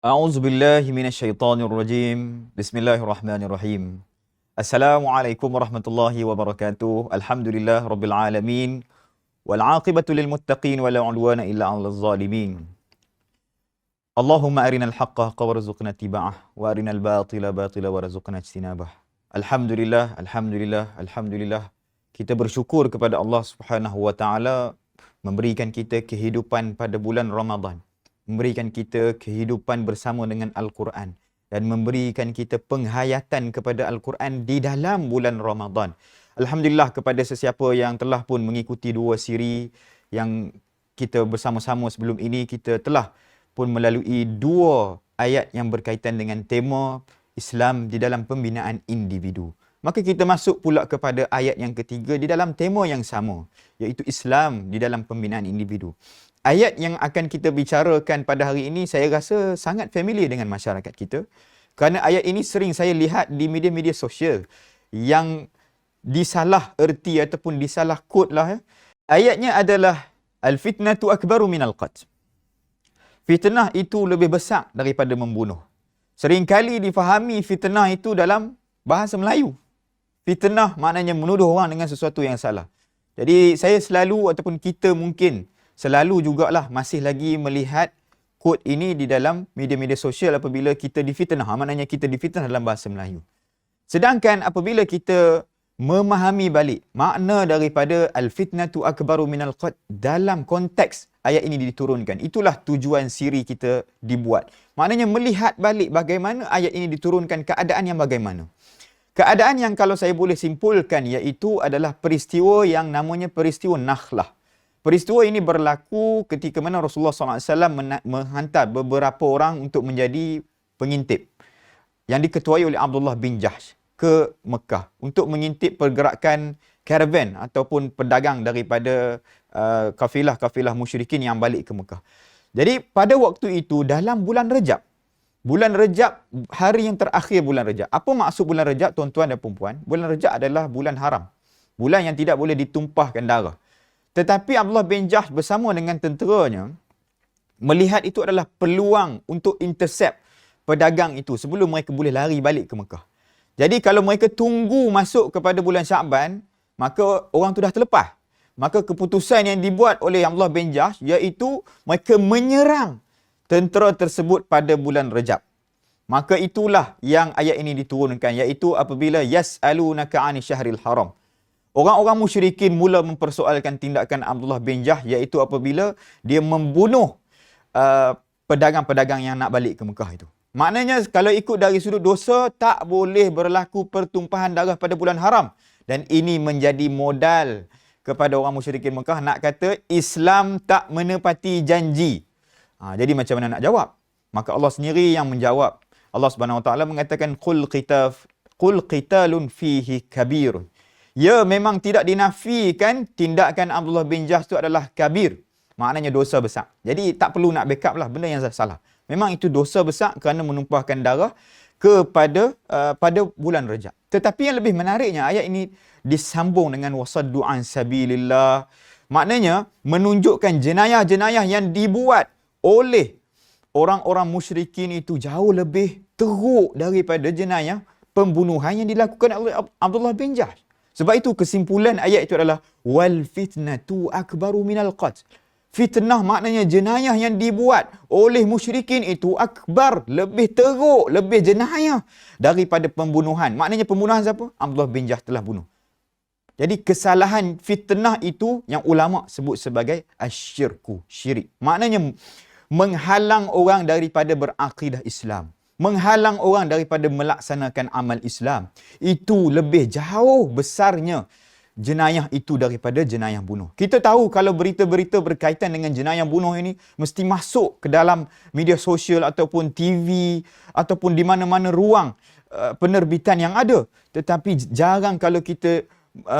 A'udzu billahi minasyaitonir rajim. Bismillahirrahmanirrahim. Assalamualaikum warahmatullahi wabarakatuh. Alhamdulillah rabbil alamin. Wal 'aqibatu lil muttaqin wa la 'udwana illa 'alal zalimin. Allahumma arinal haqqa haqqa warzuqna ittiba'ah wa arinal batila batila warzuqna ijtinabah. Alhamdulillah, alhamdulillah, alhamdulillah. Kita bersyukur kepada Allah Subhanahu wa taala memberikan kita kehidupan pada bulan Ramadan, memberikan kita kehidupan bersama dengan Al-Quran dan memberikan kita penghayatan kepada Al-Quran di dalam bulan Ramadan. Alhamdulillah kepada sesiapa yang telah pun mengikuti dua siri yang kita bersama-sama sebelum ini, kita telah pun melalui dua ayat yang berkaitan dengan tema Islam di dalam pembinaan individu. Maka kita masuk pula kepada ayat yang ketiga di dalam tema yang sama, iaitu Islam di dalam pembinaan individu. Ayat yang akan kita bicarakan pada hari ini saya rasa sangat familiar dengan masyarakat kita, kerana ayat ini sering saya lihat di media-media sosial yang disalah erti ataupun disalah quote lah. Ayatnya adalah al-fitnatu akbaru minal qatl. Fitnah itu lebih besar daripada membunuh. Seringkali difahami fitnah itu dalam bahasa Melayu. Fitnah maknanya menuduh orang dengan sesuatu yang salah. Jadi saya selalu ataupun kita mungkin selalu jugalah masih lagi melihat quote ini di dalam media-media sosial apabila kita difitnah. Maknanya kita difitnah dalam bahasa Melayu. Sedangkan apabila kita memahami balik makna daripada al-fitnatu akbaru minal qatl dalam konteks ayat ini diturunkan, itulah tujuan siri kita dibuat. Maknanya melihat balik bagaimana ayat ini diturunkan, keadaan yang bagaimana. Keadaan yang kalau saya boleh simpulkan iaitu adalah peristiwa yang namanya peristiwa Nakhlah. Peristiwa ini berlaku ketika mana Rasulullah SAW menghantar beberapa orang untuk menjadi pengintip yang diketuai oleh Abdullah bin Jahsh ke Mekah untuk mengintip pergerakan karavan ataupun pedagang daripada kafilah-kafilah musyrikin yang balik ke Mekah. Jadi pada waktu itu dalam bulan Rejab, hari yang terakhir bulan Rejab. Apa maksud bulan Rejab, tuan-tuan dan puan-puan? Bulan Rejab adalah bulan haram. Bulan yang tidak boleh ditumpahkan darah. Tetapi Abdullah bin Jahsh bersama dengan tenteranya melihat itu adalah peluang untuk intercept pedagang itu sebelum mereka boleh lari balik ke Mekah. Jadi kalau mereka tunggu masuk kepada bulan Sya'ban, maka orang tu dah terlepas. Maka keputusan yang dibuat oleh Abdullah bin Jahsh iaitu mereka menyerang tentera tersebut pada bulan Rejab. Maka itulah yang ayat ini diturunkan, iaitu apabila yas'alunaka 'ani syahril haram. Orang-orang musyrikin mula mempersoalkan tindakan Abdullah bin Jahsh, iaitu apabila dia membunuh pedagang-pedagang yang nak balik ke Mekah itu. Maknanya kalau ikut dari sudut dosa, tak boleh berlaku pertumpahan darah pada bulan haram. Dan ini menjadi modal kepada orang musyrikin Mekah nak kata Islam tak menepati janji. Jadi macam mana nak jawab? Maka Allah sendiri yang menjawab. Allah Subhanahu Wa Taala mengatakan qul qitalun fihi kabir. Ya, memang tidak dinafikan tindakan Abdullah bin Jahsh itu adalah kabir. Maknanya dosa besar. Jadi tak perlu nak backup lah benda yang salah. Memang itu dosa besar kerana menumpahkan darah kepada pada bulan Rejab. Tetapi yang lebih menariknya, ayat ini disambung dengan wasaddu an sabilillah. Maknanya menunjukkan jenayah-jenayah yang dibuat oleh orang-orang musyrikin itu jauh lebih teruk daripada jenayah pembunuhan yang dilakukan oleh Abdullah bin Jahsh. Sebab itu kesimpulan ayat itu adalah wal fitnatu akbaru minal qatl. Fitnah maknanya jenayah yang dibuat oleh musyrikin itu akbar, lebih teruk, lebih jenayah daripada pembunuhan. Maknanya pembunuhan siapa? Abdullah bin Jahsh telah bunuh. Jadi kesalahan fitnah itu yang ulama sebut sebagai asyirku, syirik. Maknanya menghalang orang daripada berakidah Islam, menghalang orang daripada melaksanakan amal Islam. Itu lebih jauh besarnya jenayah itu daripada jenayah bunuh. Kita tahu kalau berita-berita berkaitan dengan jenayah bunuh ini mesti masuk ke dalam media sosial ataupun TV ataupun di mana-mana ruang penerbitan yang ada. Tetapi jarang kalau kita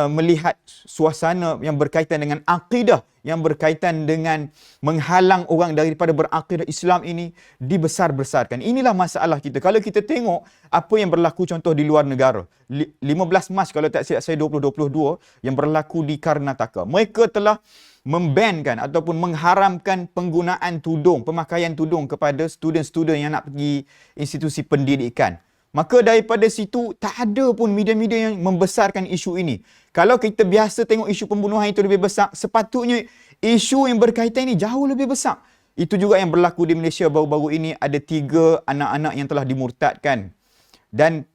melihat suasana yang berkaitan dengan akidah, yang berkaitan dengan menghalang orang daripada berakidah Islam ini dibesar-besarkan. Inilah masalah kita. Kalau kita tengok apa yang berlaku contoh di luar negara. 15 Mac kalau tak silap saya 2022 yang berlaku di Karnataka. Mereka telah membankan ataupun mengharamkan penggunaan tudung, pemakaian tudung kepada student-student yang nak pergi institusi pendidikan. Maka daripada situ, tak ada pun media-media yang membesarkan isu ini. Kalau kita biasa tengok isu pembunuhan itu lebih besar, sepatutnya isu yang berkaitan ini jauh lebih besar. Itu juga yang berlaku di Malaysia baru-baru ini. Ada 3 anak-anak yang telah dimurtadkan. Dan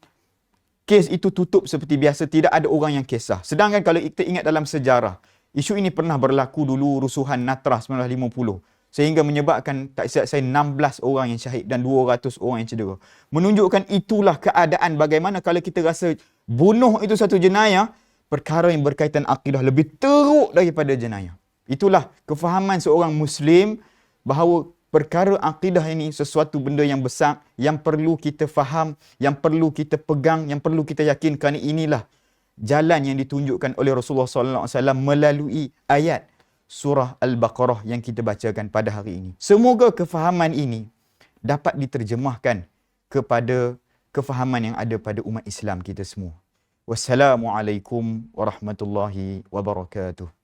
kes itu tutup seperti biasa, tidak ada orang yang kisah. Sedangkan kalau kita ingat dalam sejarah, isu ini pernah berlaku dulu, rusuhan Natra 1950. Sehingga menyebabkan, tak silap saya, 16 orang yang syahid dan 200 orang yang cedera. Menunjukkan itulah keadaan bagaimana kalau kita rasa bunuh itu satu jenayah, perkara yang berkaitan akidah lebih teruk daripada jenayah. Itulah kefahaman seorang Muslim bahawa perkara akidah ini sesuatu benda yang besar, yang perlu kita faham, yang perlu kita pegang, yang perlu kita yakin, kerana inilah jalan yang ditunjukkan oleh Rasulullah SAW melalui ayat surah Al-Baqarah yang kita bacakan pada hari ini. Semoga kefahaman ini dapat diterjemahkan kepada kefahaman yang ada pada umat Islam kita semua. Wassalamualaikum warahmatullahi wabarakatuh.